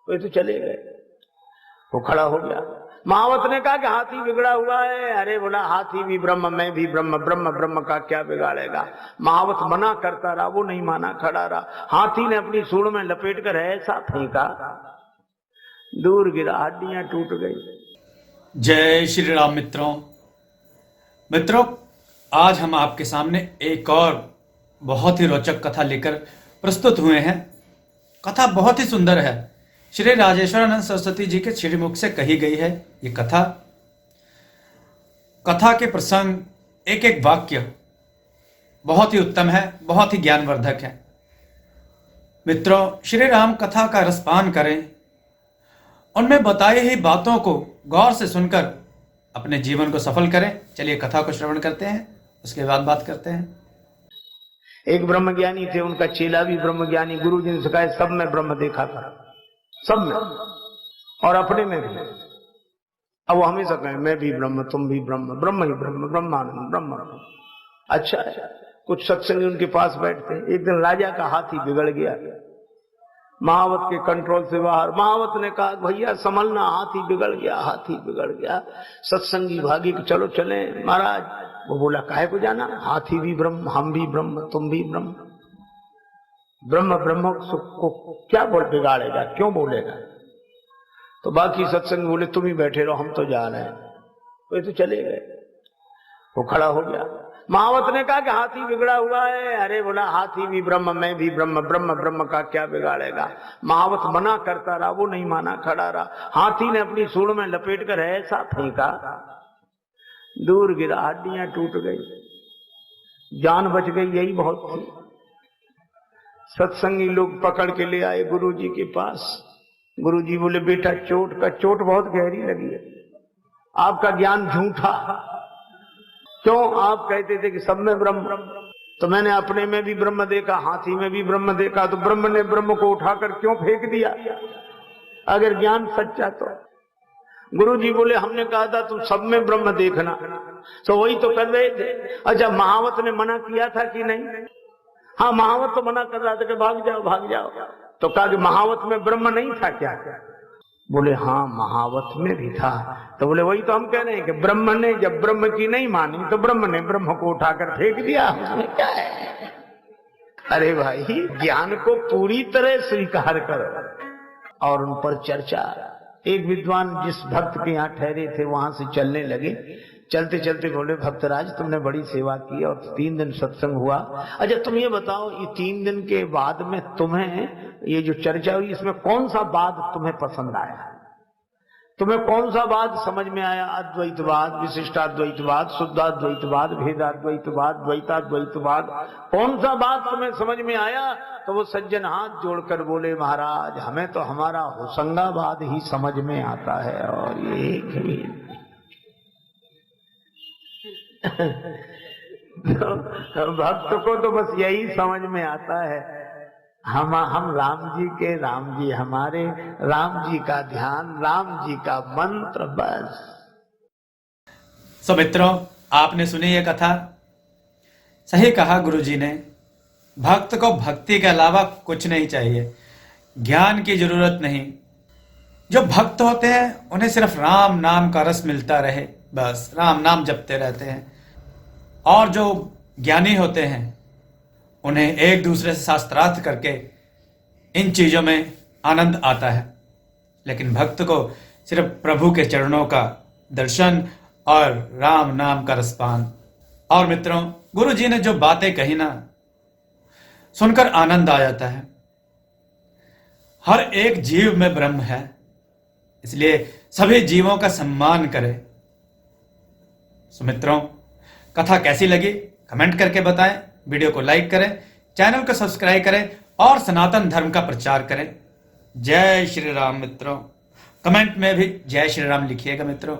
वे तो चले गए। वो खड़ा हो गया। महावत ने कहा कि हाथी बिगड़ा हुआ है। अरे बोला हाथी भी ब्रह्म, मैं भी ब्रह्म, ब्रह्म ब्रह्म का क्या बिगाड़ेगा। महावत मना करता रहा, वो नहीं माना, खड़ा रहा। हाथी ने अपनी सूंड में लपेट कर ऐसा फेंका, दूर गिरा, हड्डियां टूट गई। जय श्री राम मित्रों, आज हम आपके सामने एक और बहुत ही रोचक कथा लेकर प्रस्तुत हुए हैं। कथा बहुत ही सुंदर है। श्री राजेश्वरानंद सरस्वती जी के श्रीमुख से कही गई है ये कथा। कथा के प्रसंग, एक एक वाक्य बहुत ही उत्तम है, बहुत ही ज्ञानवर्धक है। मित्रों, श्री राम कथा का रसपान करें, उनमें बताई हुई बातों को गौर से सुनकर अपने जीवन को सफल करें। चलिए कथा को श्रवण करते हैं, उसके बाद बात करते हैं। एक ब्रह्मज्ञानी थे, उनका चेला भी ब्रह्मज्ञानी। गुरु जी ने सिखाया, सब में ब्रह्म देखा था, सब में, और अपने में भी। अब वो हमेशा कहें मैं भी ब्रह्म, तुम भी ब्रह्म, ब्रह्म ही ब्रह्म, ब्रह्मानंद ब्रह्म। अच्छा है। कुछ सत्संगी उनके पास बैठते। एक दिन राजा का हाथी बिगड़ गया, महावत के कंट्रोल से बाहर। महावत ने कहा भैया संभलना, हाथी बिगड़ गया, हाथी बिगड़ गया। सत्संगी भागी कि चलो चले महाराज। वो बोला काहे को जाना, हाथी भी ब्रह्म, हम भी ब्रह्म, तुम भी ब्रह्म। ब्रह्म ब्रह्म को क्या बोल बिगाड़ेगा, क्यों बोलेगा। तो बाकी सत्संग बोले तुम ही बैठे रहो, हम तो जा रहे हैं। वे तो चले गए। वो खड़ा हो गया। महावत ने कहा कि हाथी बिगड़ा हुआ है। अरे बोला हाथी भी ब्रह्म, मैं भी ब्रह्म, ब्रह्म ब्रह्म का क्या बिगाड़ेगा। महावत मना करता रहा, वो नहीं माना, खड़ा रहा। हाथी ने अपनी सूंड में लपेट कर ऐसा फेंका, दूर गिरा, हड्डियां टूट गई, जान बच गई, यही बहुत थी। सत्संगी लोग पकड़ के ले आए गुरुजी के पास। गुरुजी बोले बेटा चोट बहुत गहरी लगी है, आपका ज्ञान झूठा। क्यों? आप कहते थे कि सब में ब्रह्म, तो मैंने अपने में भी ब्रह्म देखा, हाथी में भी ब्रह्म देखा, तो ब्रह्म ने ब्रह्म को उठाकर क्यों फेंक दिया, अगर ज्ञान सच्चा तो। गुरुजी बोले हमने कहा था तुम सब में ब्रह्म देखना, तो वही तो कर रहे थे। अच्छा महावत ने मना किया था कि नहीं? हाँ, महावत तो मना कर रहा था कि भाग जाओ भाग जाओ। तो कहा कि महावत में ब्रह्म नहीं था क्या? बोले हाँ महावत में भी था। तो बोले वही तो हम कह रहे हैं कि ब्रह्म ने जब ब्रह्म की नहीं मानी तो ब्रह्म ने ब्रह्म को उठाकर फेंक दिया, उसमें क्या है। अरे भाई, ज्ञान को पूरी तरह स्वीकार करो। और उन पर चर्चा। एक विद्वान जिस भक्त के यहाँ ठहरे थे वहां से चलने लगे। चलते चलते बोले भक्तराज तुमने बड़ी सेवा की और 3 दिन सत्संग हुआ। अच्छा तुम ये बताओ, ये 3 दिन के बाद में तुम्हें ये जो चर्चा हुई इसमें कौन सा बात तुम्हें पसंद आया, तुम्हें कौन सा बात समझ में आया? अद्वैतवाद, विशिष्टाद्वैतवाद, शुद्धाद्वैतवाद, भेदाद्वैतवाद, द्वैताद्वैतवाद, कौन सा बात तुम्हें समझ में आया? तो वो सज्जन हाथ जोड़कर बोले महाराज हमें तो हमारा होशंगाबाद ही समझ में आता है, और ये एक भी भक्त को तो बस यही समझ में आता है, हम राम जी के राम जी, हमारे राम जी का ध्यान, राम जी का मंत्र, बस। सो मित्रों, आपने सुनी ये कथा। सही कहा गुरुजी ने, भक्त को भक्ति के अलावा कुछ नहीं चाहिए, ज्ञान की जरूरत नहीं। जो भक्त होते हैं उन्हें सिर्फ राम नाम का रस मिलता रहे, बस राम नाम जपते रहते हैं। और जो ज्ञानी होते हैं उन्हें एक दूसरे से शास्त्रार्थ करके इन चीजों में आनंद आता है। लेकिन भक्त को सिर्फ प्रभु के चरणों का दर्शन और राम नाम का रसपान। और मित्रों, गुरु जी ने जो बातें कही ना, सुनकर आनंद आ जाता है। हर एक जीव में ब्रह्म है, इसलिए सभी जीवों का सम्मान करें। सो मित्रों, कथा कैसी लगी कमेंट करके बताएं, वीडियो को लाइक करें, चैनल को सब्सक्राइब करें और सनातन धर्म का प्रचार करें। जय श्री राम मित्रों। कमेंट में भी जय श्री राम लिखिएगा मित्रों।